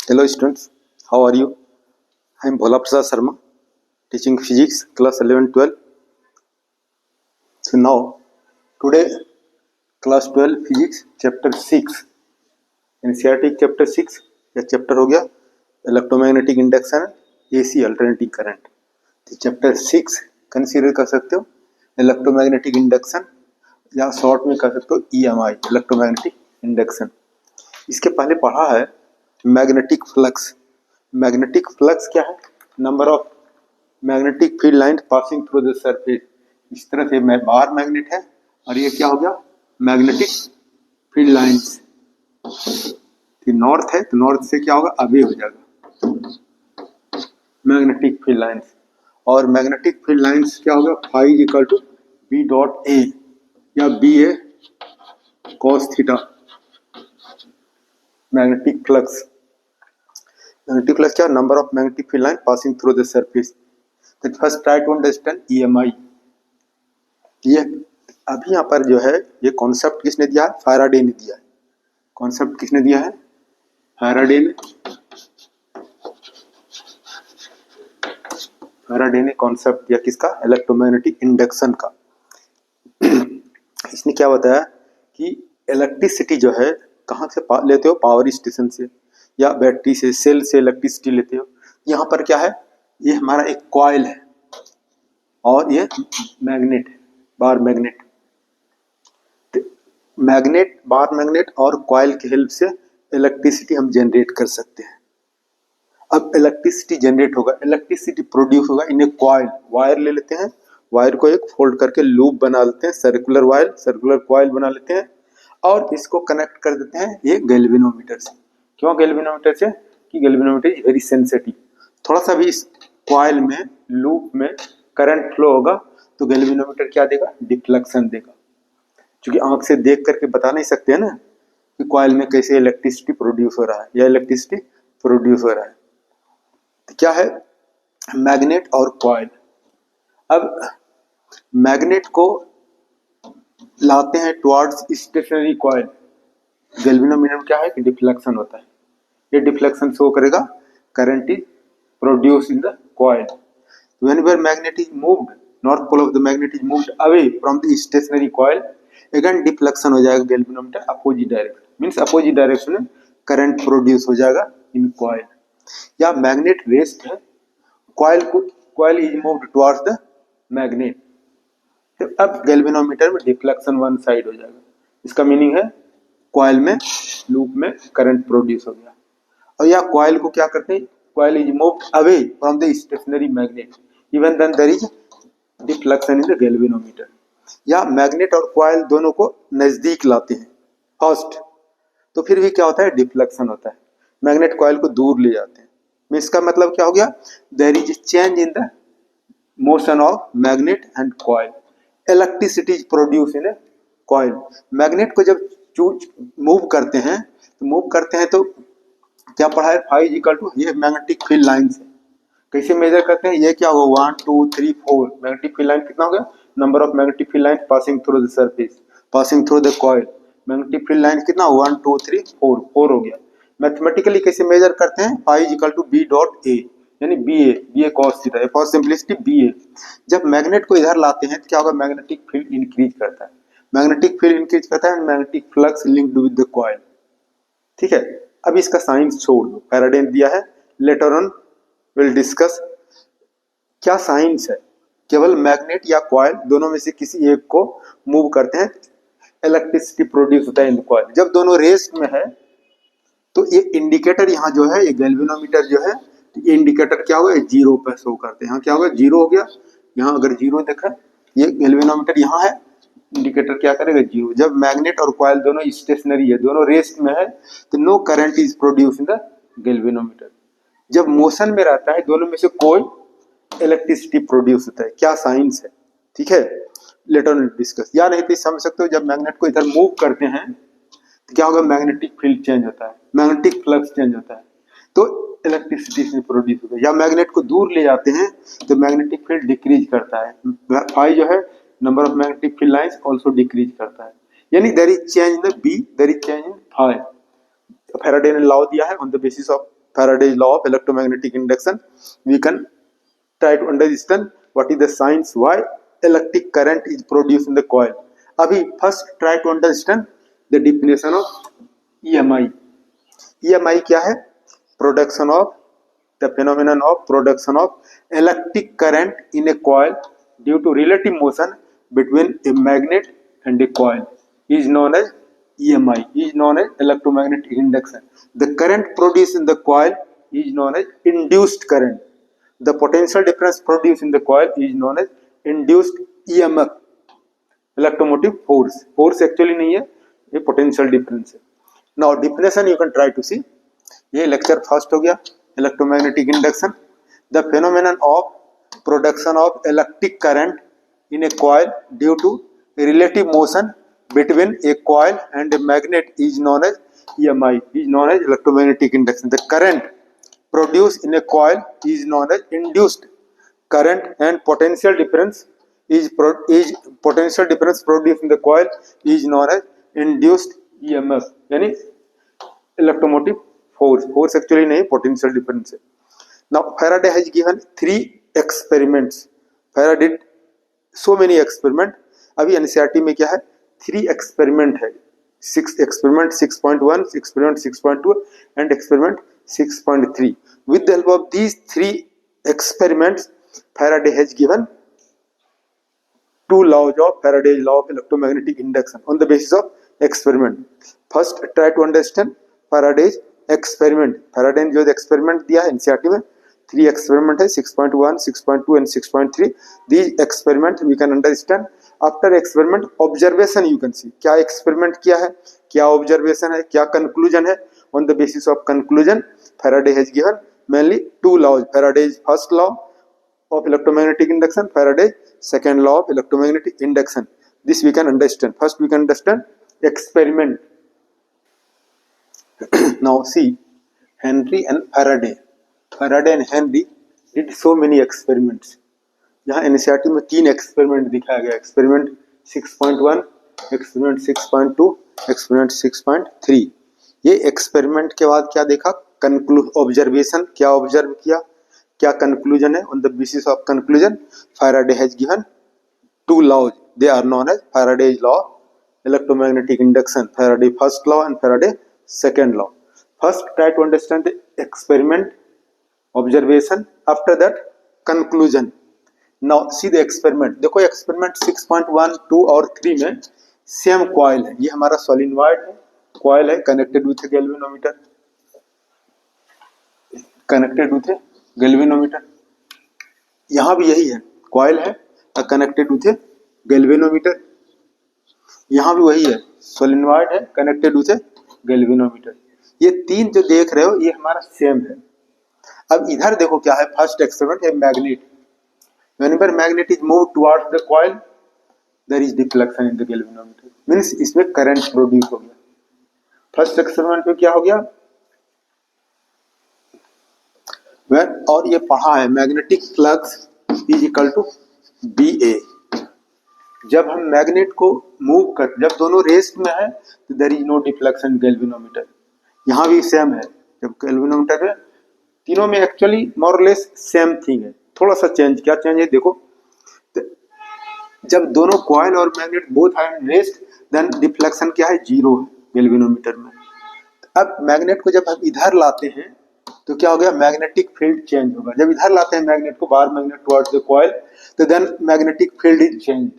Hello students, how are you? I am Bhola Prasad Sharma, teaching physics class 11-12. So now, today class 12 physics chapter 6, NCERT chapter 6 या chapter हो गया electromagnetic induction AC alternating current. तो chapter 6 consider कर सकते हो electromagnetic induction या short में कर सकते हो EMI इलेक्ट्रोमैग्नेटिक इंडक्शन। इसके पहले पढ़ा है मैग्नेटिक फ्लक्स। मैग्नेटिक फ्लक्स क्या है? Number of magnetic field line passing through the surface. इस तरह से बाहर मैग्नेट है और ये क्या हो गया मैग्नेटिक फील्ड लाइंस। नॉर्थ है तो नॉर्थ से क्या होगा अवे हो जाएगा मैग्नेटिक फील्ड लाइंस। और मैग्नेटिक फील्ड लाइंस क्या होगा phi is equal to B dot A या B A cos theta. Magnetic flux क्या? Number of magnetic field line passing through the surface. तो first try to understand EMI। ये अभी यहाँ पर जो है ये कॉन्सेप्ट किसने दिया है? फैराडे ने दिया है। कॉन्सेप्ट किसने दिया है? फैराडे ने कॉन्सेप्ट दिया किसका? इलेक्ट्रोमैग्नेटिक इंडक्शन का। इसने क्या बताया कि इलेक्ट्रिसिटी जो है कहाँ से लेते हो? पावर स्टेशन से या बैटरी से, सेल से इलेक्ट्रिसिटी लेते हो। यहाँ पर क्या है? ये हमारा एक कॉइल है और ये मैग्नेट है, bar magnet. Magnet, bar magnet और कॉइल की हेल्प से इलेक्ट्रिसिटी हम जनरेट कर सकते हैं। अब इलेक्ट्रिसिटी जनरेट होगा, इलेक्ट्रिसिटी प्रोड्यूस होगा इन ए कॉइल। वायर ले लेते हैं, वायर को एक फोल्ड करके लूप बना लेते हैं, सर्कुलर वायर, सर्कुलर कॉइल बना लेते हैं और इसको कनेक्ट कर देते हैं ये गैल्वेनोमीटर से। क्यों गैल्वेनोमीटर से? कि गैल्वेनोमीटर इज वेरी सेंसिटिव। थोड़ा सा भी इस कॉइल में, लूप में करंट फ्लो होगा तो गैल्वेनोमीटर क्या देगा? डिफ्लेक्शन देगा। क्योंकि आंख से देख करके बता नहीं सकते हैं ना कि कॉइल में कैसे इलेक्ट्रिसिटी प्रोड्यूस हो रहा है या इलेक्ट्रिसिटी प्रोड्यूस हो रहा है। तो क्या है? मैग्नेट और कॉइल। अब मैग्नेट को लाते हैं टुवर्ड्स स्टेशनरी कॉइल। गैल्वेनोमीटर में क्या है कि डिफ्लेक्शन होता है। ये डिफ्लेक्शन शो करेगा current is produce in the coil. Whenever magnet is moved, north pole of the magnet is moved away from the stationary coil, again deflection हो जाएगा galvanometer opposite direction. Means opposite direction में current produce हो जाएगा in coil. या magnet rest है, coil is moved towards the magnet. तो अब galvanometer में डिफ्लेक्शन वन साइड हो जाएगा। इसका मीनिंग है कॉइल में, लूप में करंट प्रोड्यूस हो गया। और या कॉइल को क्या करते हैं? Coil is moved away from the stationary magnet, even then there is deflection in the galvanometer. या मैग्नेट और कॉइल दोनों को नजदीक लाते हैं फर्स्ट, तो फिर भी क्या होता है? डिफ्लेक्शन होता है। मैग्नेट कॉइल को दूर ले जाते हैं। इसका मतलब क्या हो गया? There is change in the motion of magnet and coil. Electricity is produce in a coil. Magnet को जब मूव करते हैं तो क्या पढ़ा है? फाई इक्वल टू ये मैग्नेटिक फील्ड लाइन है। कैसे मेजर करते हैं? ये क्या होगा? 1 2 3 4 मैग्नेटिक फील्ड लाइन कितना हो गया? Number of magnetic field line passing through the surface, passing through the coil. Magnetic field line कितना? 1 2 3 4 हो गया। मैथमेटिकली कैसे मेजर करते हैं? Phi equal to B dot A यानी B A cos theta. For simplicity B A. जब magnet को इधर लाते हैं तो क्या होगा? मैग्नेटिक फील्ड इंक्रीज करता है। मैग्नेटिक फील्ड इंक्रीज करता है, magnetic flux linked with the coil. ठीक है, अब इसका साइंस छोड़ दो, फैराडे ने दिया है, लेटर ऑन विल डिस्कस। क्या साइंस है? केवल मैग्नेट या कॉइल दोनों में से किसी एक को मूव करते हैं, इलेक्ट्रिसिटी प्रोड्यूस होता है इन कॉइल। जब दोनों रेस्ट में है तो ये इंडिकेटर यहाँ जो है, ये गैल्वेनोमीटर जो है, ये इंडिकेटर क्या होगा? जीरो पर शो करते हैं। यहाँ क्या होगा? जीरो हो गया। यहाँ अगर जीरो देखा, ये गैल्वेनोमीटर यहाँ है, इंडिकेटर क्या करेगा? जीरो। जब मैग्नेट और कॉइल दोनों स्टेशनरी है, दोनों रेस्ट में है, तो no current is produce in the galvanometer. जब मोशन में रहता है, दोनों में से कोई इलेक्ट्रिसिटी प्रोड्यूस होता है। क्या साइंस है? ठीक है, लेटर ऑन डिस्कस। या नहीं तो समझ सकते हो, जब मैग्नेट को इधर मूव करते हैं तो क्या होगा? मैग्नेटिक फील्ड चेंज होता है, मैग्नेटिक फ्लक्स चेंज होता है, तो इलेक्ट्रिसिटी से प्रोड्यूस होता है। या मैग्नेट को दूर ले जाते हैं तो मैग्नेटिक फील्ड डिक्रीज करता है। फाई जो है number of magnetic field lines also decrease करता है। यानी there is change in the B, there is change in phi. Faraday ने लॉ दिया है on the basis of Faraday's law of electromagnetic induction, we can try to understand what is the science why electric current is produced in the coil. Abhi first try to understand the definition of EMI. EMI क्या है? Production of the phenomenon of production of electric current in a coil due to relative motion between a magnet and a coil is known as EMI, is known as electromagnetic induction. The current produced in the coil is known as induced current. The potential difference produced in the coil is known as induced EMF, electromotive force. Force actually नहीं है, ये potential difference है. Now definition you can try to see. ये lecture first हो गया, electromagnetic induction, the phenomenon of production of electric current in a coil due to relative motion between a coil and a magnet is known as EMI, is known as electromagnetic induction. The current produced in a coil is known as induced current, and potential difference potential difference produced in the coil is known as induced EMF, यानी electromotive force. Force actually नहीं, potential difference है. Now Faraday has given 3 experiments. Faraday did so many experiment. अभी NCERT में क्या है? 3 experiment है. 6 experiment 6.1, experiment 6.2 and experiment 6.3. With the help of these 3 experiments, Faraday has given 2 laws of Faraday's law of electromagnetic induction on the basis of experiment. First try to understand Faraday's experiment. Faraday ने जो experiment दिया है NCERT में 3 experiment है, 6.1, 6.2 and 6.3. These experiment we can understand. After experiment observation you can see क्या experiment किया है, क्या observation है, क्या conclusion है. On the basis of conclusion, Faraday has given mainly 2 laws. Faraday's first law of electromagnetic induction, Faraday's second law of electromagnetic induction. This we can understand. First we can understand experiment. Now see, Henry and Faraday. Faraday and Henry did so many experiments. यहाँ NCERT में 3 experiment दिखाया गया. Experiment 6.1, experiment 6.2, experiment 6.3. ये experiment के बाद क्या देखा? Observation, क्या ऑब्जर्व किया, क्या कंक्लूजन है. On the basis of conclusion Faraday has given 2 laws. They are known as Faraday's law electromagnetic induction, Faraday first law and Faraday second law. First try to understand the experiment, observation, after that conclusion. Now see the experiment. देखो experiment 6.1, 2 और 3 में same coil है. ये हमारा solenoid है, coil है connected with galvanometer, connected with galvanometer. यहाँ भी यही है, कॉइल है कनेक्टेड विथ गैल्वेनोमीटर. यहाँ भी वही है, सोलिनॉइड है कनेक्टेड विथ गैल्वेनोमीटर. ये 3 जो देख रहे हो ये हमारा सेम है. अब इधर देखो क्या है. फर्स्ट एक्सपेरिमेंट है magnet. Whenever magnet is moved towards the coil, there is deflection in the galvanometer. Means इसमें करंट प्रोड्यूस हो गया. फर्स्ट एक्सपेरिमेंट में क्या हो गया? और ये पढ़ा है magnetic flux is equal to BA. जब हम मैग्नेट को मूव कर, जब दोनों रेस्ट में है तो there is no deflection galvanometer. यहाँ भी सेम है. जब गैल्वेनोमीटर में तीनों में एक्चुअली मोर और लेस सेम थिंग है. थोड़ा सा चेंज, क्या चेंज है देखो. जब दोनों कॉइल और magnet both are in rest, then deflection क्या है? 0 है गैल्वेनोमीटर में. अब मैग्नेट को जब हम इधर लाते हैं तो क्या हो गया? मैग्नेटिक फील्ड चेंज होगा. जब इधर लाते हैं मैग्नेट को, bar magnet towards the coil, तो then magnetic field is change.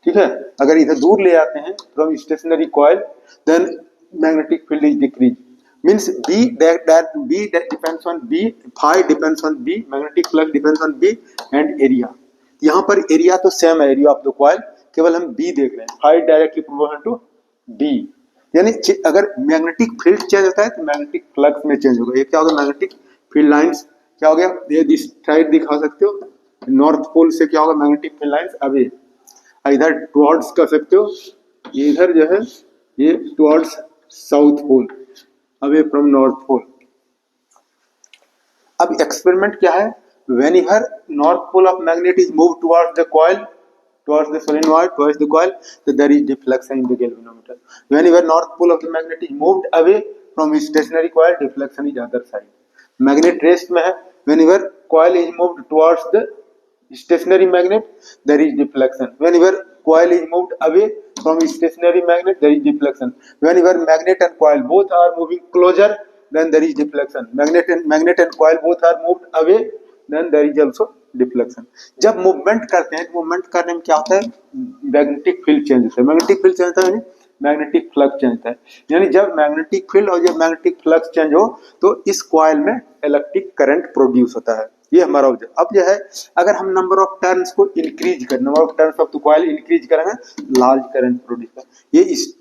ठीक है. अगर इधर दूर ले आते हैं from stationary coil, then magnetic field is decrease. Means B that depends on B, phi depends on B, magnetic flux depends on B and area. यहाँ पर एरिया तो सेम है, एरिया ऑफ द कॉइल, केवल हम B देख रहे हैं. phi directly proportional to B. यानी अगर मैग्नेटिक फील्ड चेंज होता है तो मैग्नेटिक फ्लक्स में चेंज होगा. ये क्या होगा? मैग्नेटिक फील्ड लाइंस क्या हो गया? ये दिस साइड दिखा सकते हो. नॉर्थ पोल से क्या होगा? मैग्नेटिक फील्ड लाइंस अवे इधर टुवर्ड्स कर सकते हो. इधर जो है ये towards south pole, away from north pole. अब एक्सपेरिमेंट क्या है? Whenever north pole of magnet is moved towards the coil, towards the solenoid, towards the coil, so there is deflection in the galvanometer. Whenever north pole of the magnet is moved away from stationary coil deflection is other side. Magnet rest में है, whenever coil is moved towards the stationary magnet there is deflection, whenever coil is moved away from stationary magnet there is deflection, whenever magnet and coil both are moving closer then there is deflection, magnet and coil both are moved away then there is also deflection। जब movement करते हैं, movement करने में क्या होता है, magnetic field change होता है, मैग्नेटिक फील्ड चेंज होता है मैग्नेटिक फ्लक्स चेंज होता है, यानी जब मैग्नेटिक फील्ड और जब मैग्नेटिक फ्लक्स चेंज हो तो इस कॉइल में इलेक्ट्रिक करंट प्रोड्यूस होता है। ये हमारा ऑब्जेक्ट। अब जो है अगर हम नंबर ऑफ टर्न्स को इंक्रीज करें, number of turns of the coil increase करेंगे, लार्ज करंट प्रोड्यूस होता है। ये इस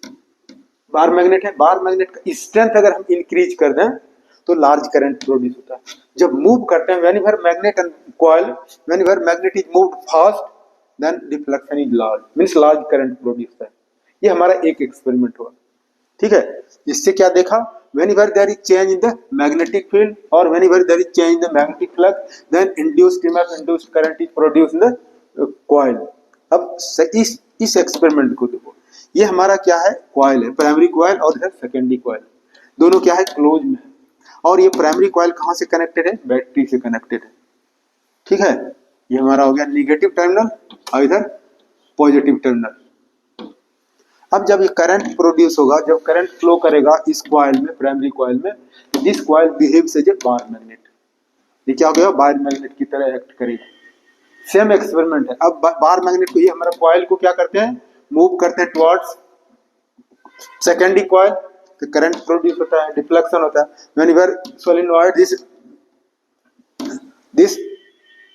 बार मैग्नेट है, बार मैग्नेट का स्ट्रेंथ अगर हम इंक्रीज कर दें तो लार्ज करंट प्रोड्यूस होता है। जब मूव करते हैं, whenever magnet and coil, whenever magnet is moved fast then deflection is large, means large current produce होता है। ये हमारा एक एक्सपेरिमेंट हुआ, ठीक है। इससे क्या देखा, whenever there is change in the magnetic field or whenever there is change in the magnetic flux then induced EMF, induced current is produced in the coil। अब इस एक्सपेरिमेंट को देखो, ये हमारा क्या है, कॉइल है, प्राइमरी कॉइल और इधर सेकेंडरी कॉइल, दोनों क्या है, क्लोज में है। और ये प्राइमरी कॉइल कहां से कनेक्टेड है, बैटरी से कनेक्टेड है, ठीक है। ये हमारा हो गया निगेटिव टर्मिनल और इधर पॉजिटिव टर्मिनल। अब जब ये करंट प्रोड्यूस होगा, जब करंट फ्लो करेगा इस कॉइल में, प्राइमरी कॉइल में, this coil behaves as a bar magnet. ये क्या हो गया, बार मैग्नेट की तरह एक्ट करेगा। सेम एक्सपेरिमेंट है। अब बार मैग्नेट को, ये हमारा कॉइल को क्या करते हैं, मूव करते हैं टुवर्ड्स सेकेंडरी कॉइल, तो करंट प्रोड्यूस होता है, डिफ्लेक्शन होता है। व्हेनेवर सोलेनॉइड दिस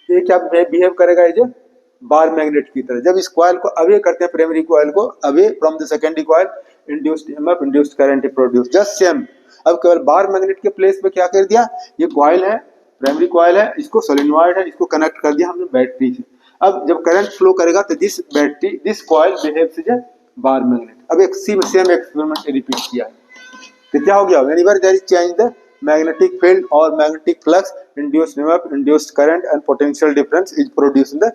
ये क्या बिहेव करेगा, ये बार मैग्नेट की तरह। जब इस कॉइल को अवे करते हैं, प्राइमरी कॉइल को away from the secondary coil, induced EMF, induced current produce, just same. अब केवल बार मैग्नेट के प्लेस पे क्या कर दिया, ये कॉइल है, प्राइमरी कॉइल है, इसको सोलेनॉइड है, इसको कनेक्ट कर दिया हमने बैटरी से। अब जब करंट फ्लो करेगा तो this coil behaves as a bar magnet. अब एक सेम एक्सपेरिमेंट रिपीट किया है, तो क्या हो गया, whenever there is change the magnetic field or magnetic flux, induced EMF, induced current and potential difference is produced in the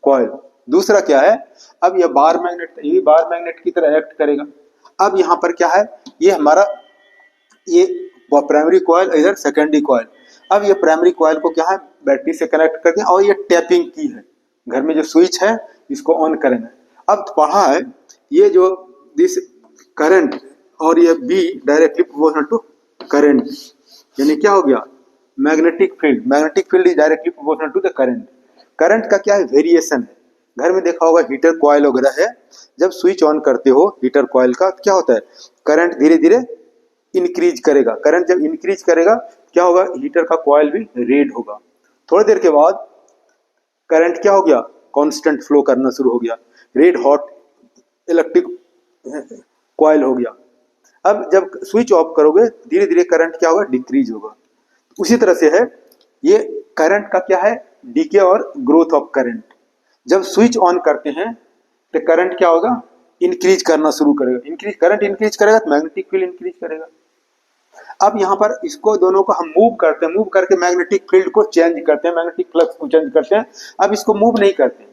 coil। दूसरा क्या है, अब ये बार मैग्नेट, ये बार मैग्नेट की तरह एक्ट करेगा। अब यहाँ पर क्या है, ये हमारा ये प्राइमरी कॉइल, इधर सेकेंडरी कॉइल। अब ये प्राइमरी कॉइल को क्या है, बैटरी से कनेक्ट करते हैं और ये टैपिंग की है, घर में जो स्विच है इसको ऑन करेंगे। अब पढ़ा है ये जो दिस करंट और ये B directly proportional to current, यानी क्या हो गया, magnetic field is directly proportional to the current. Current का क्या है, वेरिएशन है। घर में देखा होगा हीटर कॉइल वगैरह है, जब स्विच ऑन करते हो हीटर कॉइल का, क्या होता है, करंट धीरे धीरे इंक्रीज करेगा। करंट जब इंक्रीज करेगा क्या होगा, हीटर का कॉइल भी रेड होगा। थोड़ी देर के बाद करंट क्या हो गया, कांस्टेंट फ्लो करना शुरू हो गया, रेड हॉट इलेक्ट्रिक कॉइल हो गया। अब जब स्विच ऑफ करोगे धीरे धीरे करंट क्या होगा, डिक्रीज होगा। उसी तरह से है ये करंट का क्या है, डीके और ग्रोथ ऑफ करंट। जब स्विच ऑन करते हैं तो करंट क्या होगा, इंक्रीज करना शुरू करेगा, करंट इंक्रीज करेगा तो मैग्नेटिक फील्ड इंक्रीज करेगा। अब यहाँ पर इसको दोनों को हम मूव करते हैं, मूव करके मैग्नेटिक फील्ड को चेंज करते हैं, मैग्नेटिक फ्लक्स को चेंज करते हैं। अब इसको मूव नहीं करते,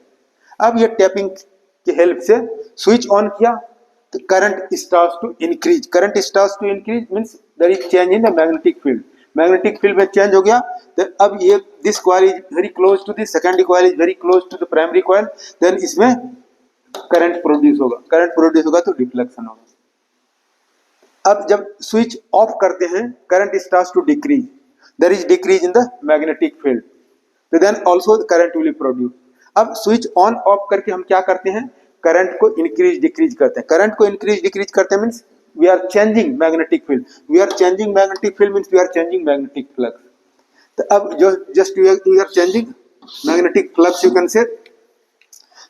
अब ये टैपिंग की हेल्प से स्विच ऑन किया तो current starts to increase. Current starts to increase means there is change in the magnetic field. Magnetic field में चेंज हो गया तो अब ये this coil is very close to this secondary coil is very close to the primary coil, then इसमें current produce होगा। Current produce होगा तो डिफ्लेक्शन होगा। अब जब स्विच ऑफ करते हैं current starts to decrease, there is decrease in the magnetic field, तो then also current will produce. अब स्विच ऑन ऑफ करके हम क्या करते हैं, करंट को इंक्रीज डिक्रीज करते हैं। करंट को इंक्रीज डिक्रीज करते हैं means we are changing magnetic field, we are changing magnetic field means we are changing magnetic flux. तो अब जो just we are changing magnetic flux you can say,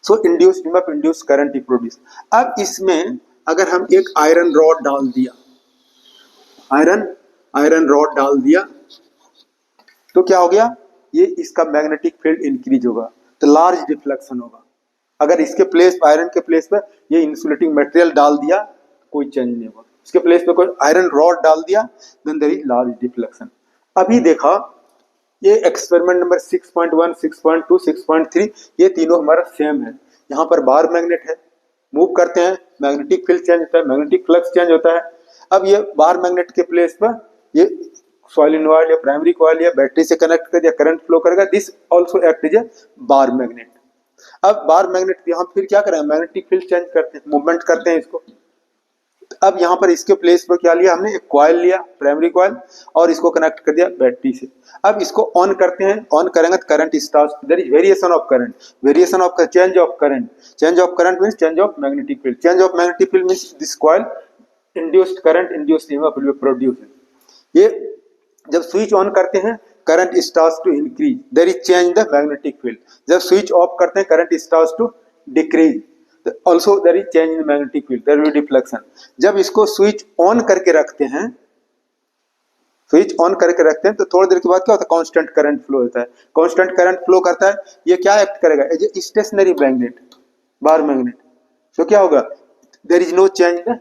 so induced EMF, induced current is produce. अब इसमें अगर हम एक iron rod डाल दिया, आयरन रॉड डाल दिया तो क्या हो गया, ये इसका मैग्नेटिक फील्ड इंक्रीज होगा तो लार्ज डिफ्लेक्शन होगा। अगर इसके प्लेस आयरन के प्लेस पे ये इंसुलेटिंग मटेरियल डाल दिया कोई चेंज नहीं होगा, इसके प्लेस पे कोई आयरन रॉड डाल दिया then there is large deflection. अभी देखा ये एक्सपेरिमेंट नंबर 6.1, 6.2, 6.3 ये तीनों हमारा सेम है। यहाँ पर बार मैग्नेट है, मूव करते हैं मैग्नेटिक फील्ड चेंज होता है, मैग्नेटिक फ्लक्स चेंज होता है। अब ये बार मैग्नेट के प्लेस पर ये सोलिनॉइड या प्राइमरी कॉइल या बैटरी से कनेक्ट कर दिया, करंट फ्लो करेगा, this also act as a bar magnet. अब बार मैग्नेट यहाँ फिर क्या करेंगे, मैग्नेटिक फील्ड चेंज करते हैं, मूवमेंट करते हैं इसको। अब यहाँ पर इसके प्लेस पर क्या लिया हमने, एक कॉइल लिया, प्राइमरी कॉइल, और इसको कनेक्ट कर दिया बैटरी से। अब इसको ऑन करते हैं, ऑन करेंगे तो current start, there is variation of current, variation of change of current, change of current means change of magnetic field, change of magnetic field means this coil induced current, induced EMF will be produced. ये जब switch on करते हैं current starts to increase, there is change in the magnetic field. जब switch off करते हैं current starts to decrease, also there is change in magnetic field, there will be deflection। जब इसको switch on करके रखते हैं, स्विच ऑन करके रखते हैं तो थोड़ी देर के बाद क्या होता है, कांस्टेंट करंट फ्लो होता है, कांस्टेंट करंट फ्लो करता है, ये क्या एक्ट करेगा, as a stationary magnet, bar magnet. तो क्या होगा, there is no change in the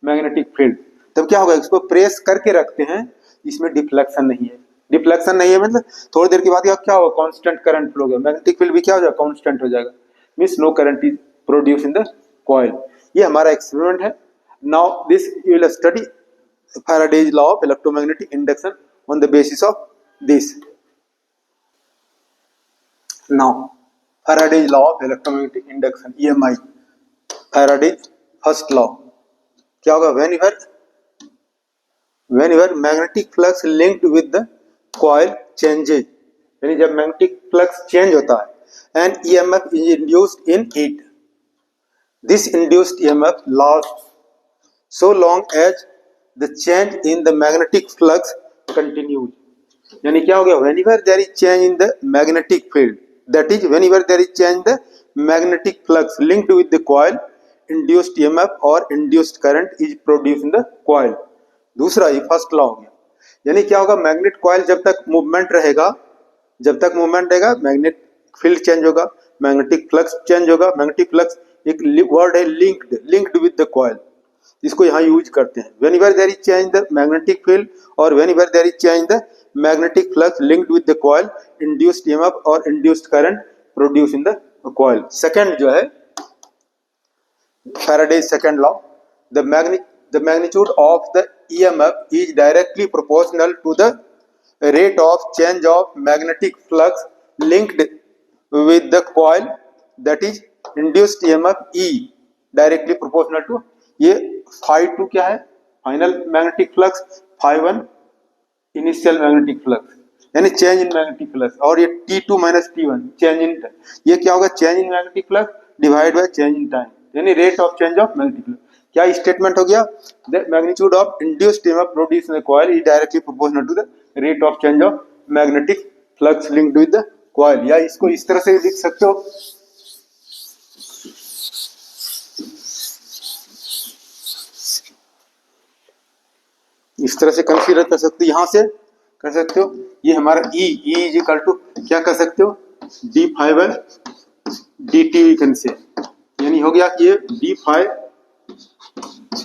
magnetic field. तब क्या होगा, इसको प्रेस करके रखते हैं, इसमें डिफ्लेक्शन नहीं है, डिफ्लेक्शन नहीं है मतलब थोड़ी देर के बाद क्या होगा, कांस्टेंट करंट फ्लो होगा, मैग्नेटिक फील्ड भी क्या हो जाएगा, कांस्टेंट हो जाएगा, means no current is produce in the coil. ये हमारा एक्सपेरिमेंट है। Now this you will study Faraday's law of electromagnetic induction on the basis of this. Now Faraday's law of electromagnetic induction, EMI, Faraday's first law क्या होगा, whenever magnetic flux linked with the coil changes, यानी जब magnetic flux change होता है and EMF is induced in it, this induced EMF lasts so long as the change in the magnetic flux continues। यानी क्या हो गया, whenever there is change in the magnetic field, that is whenever there is change in the magnetic flux linked with the coil, induced EMF or induced current is produced in the coil। दूसरा ये first law हो गया, यानी क्या होगा, magnet coil जब तक movement रहेगा, जब तक मूवमेंट रहेगा मैग्नेट फील्ड चेंज होगा, मैग्नेटिक फ्लक्स चेंज होगा। मैग्नेटिक फ्लक्स एक वर्ड है, लिंक्ड विद द कॉइल, इसको यहाँ यूज करते हैं। Whenever there is change the magnetic field और whenever there is change the magnetic flux linked with the coil, induced EMF और induced current produce in the coil. Second जो है Faraday's second law, the magnitude of the EMF is directly proportional to the rate of change of magnetic flux linked with the coil, that is induced EMF E directly proportional to, ये phi2 क्या है, final magnetic flux, phi1 initial magnetic flux, यानी change in magnetic flux, और ये T2 minus T1 change in, ये क्या होगा, change in magnetic flux divide by change in time, यानी rate of change of magnetic flux. क्या statement हो गया, the magnitude of induced EMF produced in the coil is directly proportional to the rate of change of magnetic flux linked with the coil. या इसको इस तरह से लिख सकते हो, इस तरह से कंसीडर कर सकते हो, यहां से कर सकते हो, ये हमारा E इज इक्वल टू क्या कर सकते हो, D phi by d T V can say, यानी हो गया कि ये D phi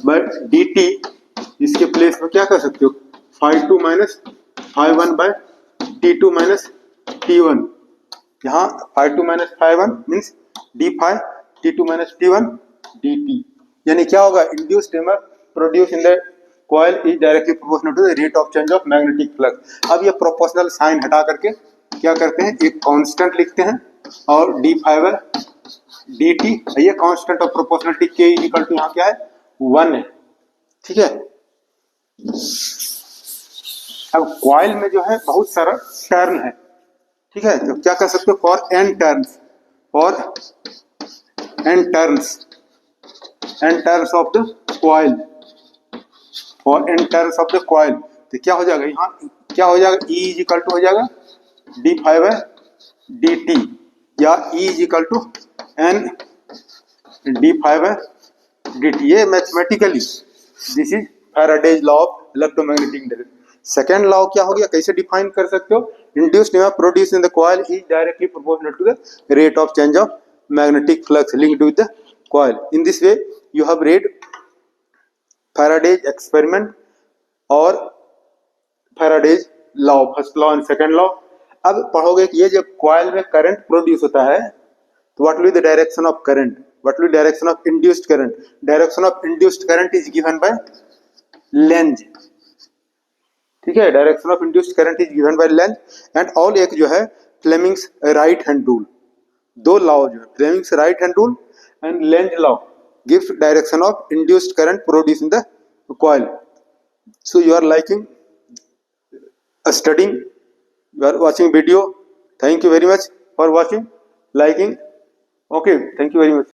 by d T, इसके प्लेस में क्या कर सकते हो, phi2 minus phi1 bye T2 minus T1, यहाँ phi2 minus phi1 means d phi T2 minus T1 dt, यानी क्या होगा, induced EMF produce in the coil is directly proportional to the rate of change of magnetic flux. अब ये proportional sign हटा करके क्या करते हैं, एक कांस्टेंट लिखते हैं और D phi by d t, ये कांस्टेंट ऑफ प्रोपोर्शनलिटी के इज इक्वल टू यहाँ क्या है, 1 है, ठीक है। अब कॉइल में जो है बहुत सारा टर्न है, ठीक है, तो क्या कर सकते हो, for n turns, for n turns of the coil, for n turns of the coil, तो क्या हो जाएगा, यहाँ क्या हो जाएगा, E इज इक्वल टू हो जाएगा d phi by d t, या E is equal to n d phi by d t. ये mathematically this is Faraday's law of electromagnetic induction. Second law क्या हो गया, कैसे डिफाइन कर सकते हो, induced EMF produced in the coil is directly proportional to the rate of change of magnetic flux linked with the coil. In this way you have read Faraday's experiment और Faraday's law, first law and second law. अब पढ़ोगे कि ये जब coil में current produce होता है तो what will be the direction of current, what will direction of induced current, direction of induced current is given by Lenz, ठीक है, direction of induced current is given by Lenz and all. एक जो है Fleming's right hand rule, दो law जो है Fleming's right hand rule and Lenz law gives direction of induced current produce in the coil. So you are liking studying, you are watching video. Thank you very much for watching, liking. Okay, thank you very much.